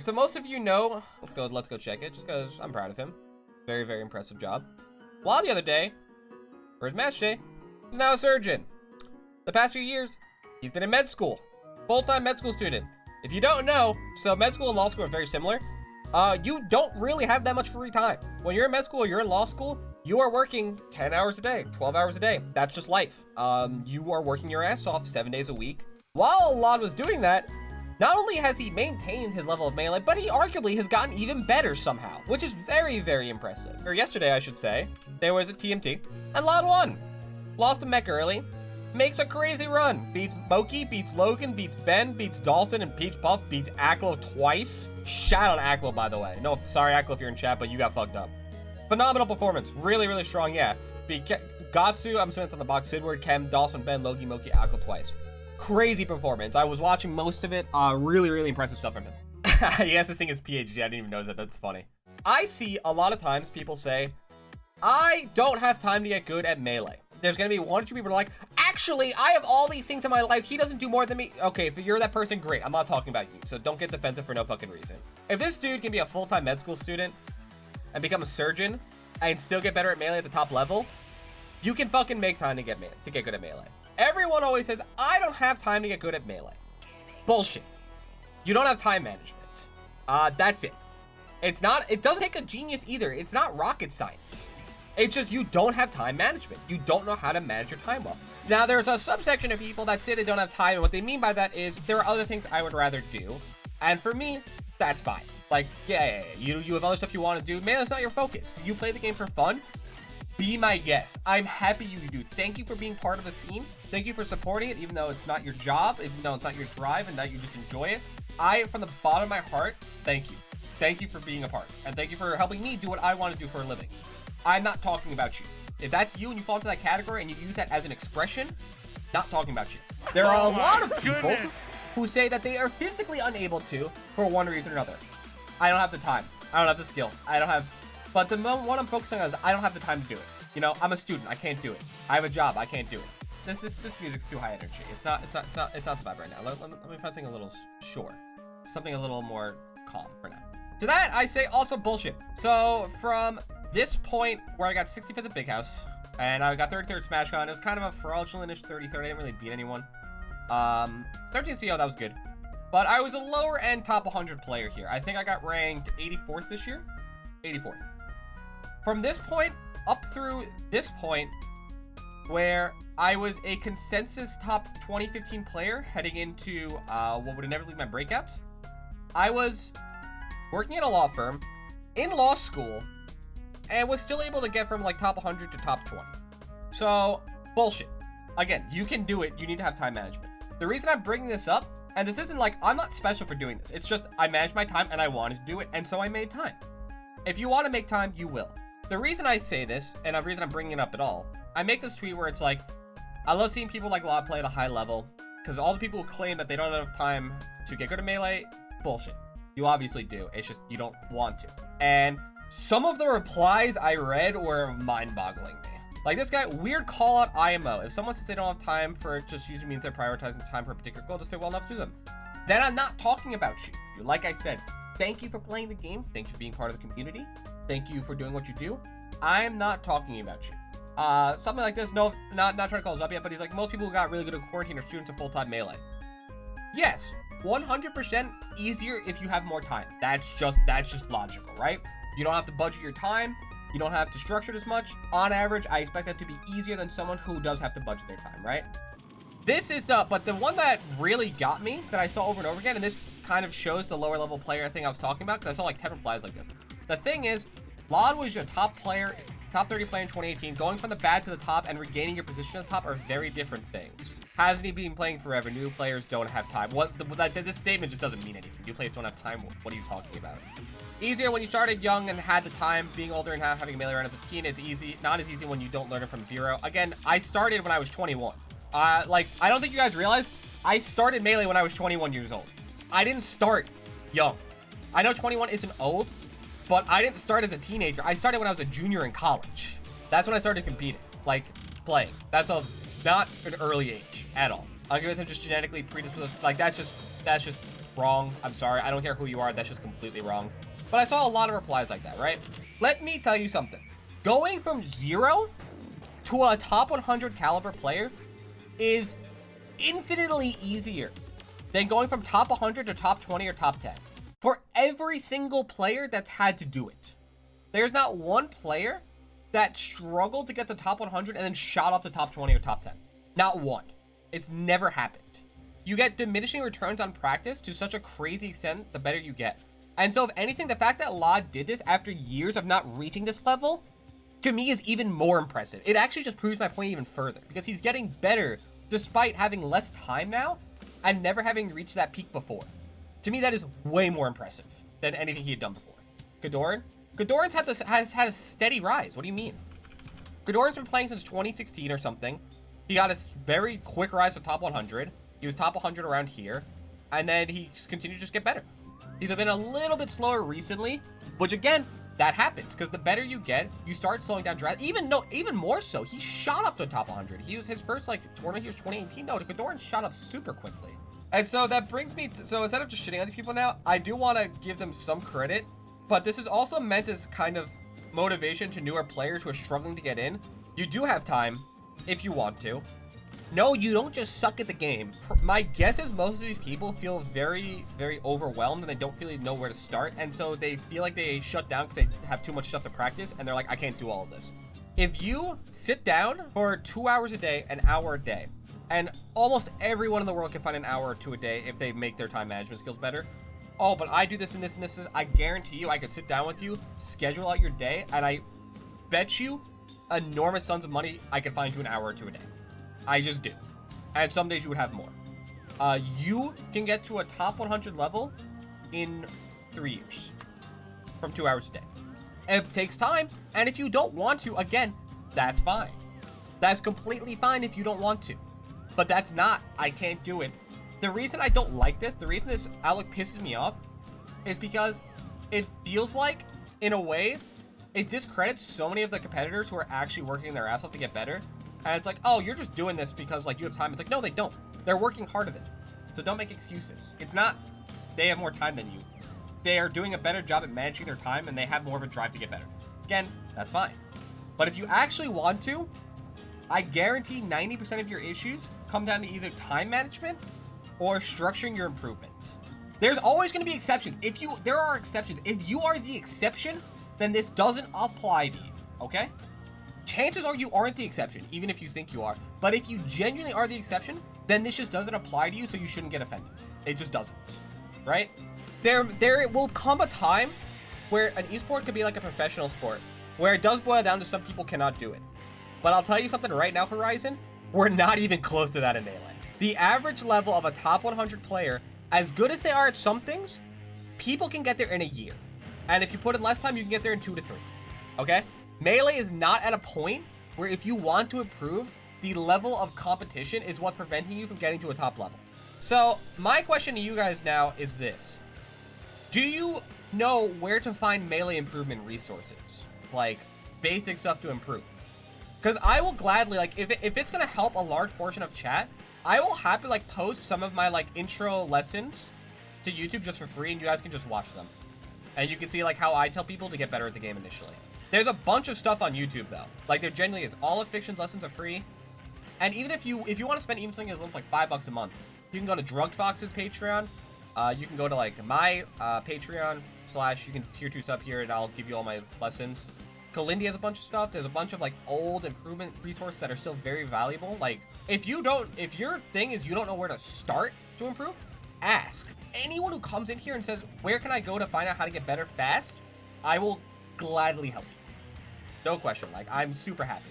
So most of you know, let's go check it, just because I'm proud of him. Very, very impressive job. Llod the other day, for his match day, he's now a surgeon. The past few years, he's been in med school. Full-time med school student. If you don't know, so med school and law school are very similar. You don't really have that much free time. When you're in med school or you're in law school, you are working 10 hours a day, 12 hours a day. That's just life. You are working your ass off 7 days a week. While Llod was doing that, not only has he maintained his level of melee, but he arguably has gotten even better somehow, which is very, very impressive. Or yesterday, I should say, there was a TMT, and Llod won. Lost to Mech early, makes a crazy run, beats Moki, beats Logan, beats Ben, beats Dawson, and Peach Puff, beats Aklo twice. Shout out Aklo, by the way. No, sorry Aklo if you're in chat, but you got fucked up. Phenomenal performance, really, really strong, yeah. Beat Gatsu, I'm assuming it's on the box, Sidward, Kem, Dawson, Ben, Logi, Moki, Aklo twice. Crazy performance. I was watching most of it. Really, really impressive stuff from him. He has this thing as PhD. I didn't even know that. That's funny. I see a lot of times people say, I don't have time to get good at melee. There's going to be one or two people who are like, actually, I have all these things in my life. He doesn't do more than me. Okay, if you're that person, great. I'm not talking about you. So don't get defensive for no fucking reason. If this dude can be a full-time med school student and become a surgeon and still get better at melee at the top level, you can fucking make time to get good at melee. Everyone always says, I don't have time to get good at melee. Bullshit. You don't have time management. That's it. It doesn't take a genius either. It's not rocket science. It's just you don't have time management. You don't know how to manage your time well. Now, there's a subsection of people that say they don't have time, and what they mean by that is there are other things I would rather do. And for me, that's fine. Like, yeah. You have other stuff you want to do. Man, that's not your focus. You play the game for fun. Be my guest. I'm happy you do. Thank you for being part of the scene. Thank you for supporting it, even though it's not your job, even though it's not your drive, and that you just enjoy it. From the bottom of my heart, thank you. Thank you for being a part. And thank you for helping me do what I want to do for a living. I'm not talking about you. If that's you and you fall into that category and you use that as an expression, not talking about you. There are a lot of people who say that they are physically unable to for one reason or another. I don't have the time. I don't have the skill. But the one I'm focusing on is I don't have the time to do it. You know, I'm a student. I can't do it. I have a job. I can't do it. This music's too high energy. It's not the vibe right now. Let me find something a little something a little more calm for now. To that, I say also bullshit. So from this point where I got 65th at Big House and I got 33rd SmashCon, it was kind of a fraudulent-ish 33rd. I didn't really beat anyone. 13th CO, that was good. But I was a lower end top 100 player here. I think I got ranked 84th this year. 84th. From this point up through this point where I was a consensus top 2015 player heading into what would inevitably be my breakouts, I was working at a law firm in law school and was still able to get from like top 100 to top 20. So bullshit. Again, you can do it. You need to have time management. The reason I'm bringing this up, and this isn't like I'm not special for doing this, it's just I managed my time and I wanted to do it, and so I made time. If you want to make time, you will. The reason I say this, and the reason I'm bringing it up at all, I make this tweet where it's like, I love seeing people like Llod play at a high level, because all the people who claim that they don't have enough time to get good at melee, bullshit. You obviously do. It's just you don't want to. And some of the replies I read were mind-boggling me. Like this guy, weird call out IMO. If someone says they don't have time for it, just usually means they're prioritizing time for a particular goal, just fit well enough to them. Then I'm not talking about you. Like I said, thank you for playing the game. Thank you for being part of the community. Thank you for doing what you do. I'm not talking about you. Something like this, no, not trying to call us up yet, but he's like, most people who got really good at quarantine are students of full-time melee. Yes, 100% easier if you have more time. That's just logical, right? You don't have to budget your time. You don't have to structure it as much. On average, I expect that to be easier than someone who does have to budget their time, right? But the one that really got me, that I saw over and over again, and this kind of shows the lower level player thing I was talking about, because I saw like 10 replies like this. The thing is, Llod was your top 30 player in 2018. Going from the bad to the top and regaining your position at the top are very different things. Hasn't he been playing forever? New players don't have time. This statement just doesn't mean anything. New players don't have time. What are you talking about? Easier when you started young and had the time. Being older and having a melee around as a teen, it's easy. Not as easy when you don't learn it from zero. Again, I started when I was 21. I don't think you guys realize I started melee when I was 21 years old. I didn't start young. I know 21 isn't old, but I didn't start as a teenager. I started when I was a junior in college. That's when I started competing, like playing. That's not an early age at all. I guess I'm just genetically predisposed. Like that's just wrong. I'm sorry. I don't care who you are. That's just completely wrong. But I saw a lot of replies like that, right? Let me tell you something. Going from 0 to a top 100 caliber player is infinitely easier than going from top 100 to top 20 or top 10. For every single player that's had to do it. There's not one player that struggled to get to top 100 and then shot up to top 20 or top 10. Not one. It's never happened. You get diminishing returns on practice to such a crazy extent the better you get. And so if anything, the fact that Llod did this after years of not reaching this level, to me is even more impressive. It actually just proves my point even further because he's getting better despite having less time now and never having reached that peak before. To me, that is way more impressive than anything he had done before. Gadoran? Gadoran's has had a steady rise. What do you mean? Gadoran's been playing since 2016 or something. He got a very quick rise to top 100. He was top 100 around here. And then he just continued to just get better. He's been a little bit slower recently, which again, that happens because the better you get, you start slowing down drastically. Even more so, he shot up to the top 100. He was his first tournament. He was 2018. No, Gadoran shot up super quickly. And so that brings me to, so instead of just shitting on these people now, I do want to give them some credit, but this is also meant as kind of motivation to newer players who are struggling to get in. You do have time if you want to. No, you don't just suck at the game. My guess is most of these people feel very, very overwhelmed and they don't really know where to start. And so they feel like they shut down because they have too much stuff to practice. And they're like, I can't do all of this. If you sit down for 2 hours a day, an hour a day, and almost everyone in the world can find an hour or two a day if they make their time management skills better. Oh, but I do this and this and this. I guarantee you I could sit down with you, schedule out your day, and I bet you enormous sums of money I could find you an hour or two a day. I just do. And some days you would have more. You can get to a top 100 level in 3 years from 2 hours a day. It takes time, and if you don't want to, again, that's fine. That's completely fine if you don't want to. But that's not, I can't do it. The reason I don't like this, the reason this outlook pisses me off, is because it feels like, in a way, it discredits so many of the competitors who are actually working their ass off to get better. And it's like, oh, you're just doing this because you have time. It's like, no, they don't. They're working harder than you. So don't make excuses. It's not they have more time than you. They are doing a better job at managing their time and they have more of a drive to get better. Again, that's fine. But if you actually want to, I guarantee 90% of your issues come down to either time management or structuring your improvements. There's always going to be exceptions. There are exceptions. If you are the exception, then this doesn't apply to you, okay? Chances are you aren't the exception, even if you think you are. But if you genuinely are the exception, then this just doesn't apply to you, so you shouldn't get offended. It just doesn't, right? There will come a time where an esport could be like a professional sport, where it does boil down to some people cannot do it. But I'll tell you something right now, Horizon, we're not even close to that in Melee. The average level of a top 100 player, as good as they are at some things, people can get there in a year. And if you put in less time, you can get there in 2 to 3, okay? Melee is not at a point where if you want to improve, the level of competition is what's preventing you from getting to a top level. So my question to you guys now is this. Do you know where to find Melee improvement resources? Like basic stuff to improve? Because I will gladly, if it's going to help a large portion of chat, I will happily post some of my intro lessons to YouTube just for free and you guys can just watch them. And you can see how I tell people to get better at the game initially. There's a bunch of stuff on YouTube though. There genuinely is. All of Fiction's lessons are free. And even if you want to spend even something as little as $5 a month, you can go to Drugged Fox's Patreon. You can go to my Patreon / you can tier 2 sub here and I'll give you all my lessons. Kalindi has a bunch of stuff. There's a bunch of old improvement resources that are still very valuable. If your thing is you don't know where to start to improve, ask. Anyone who comes in here and says, where can I go to find out how to get better fast? I will gladly help you. No question. I'm super happy.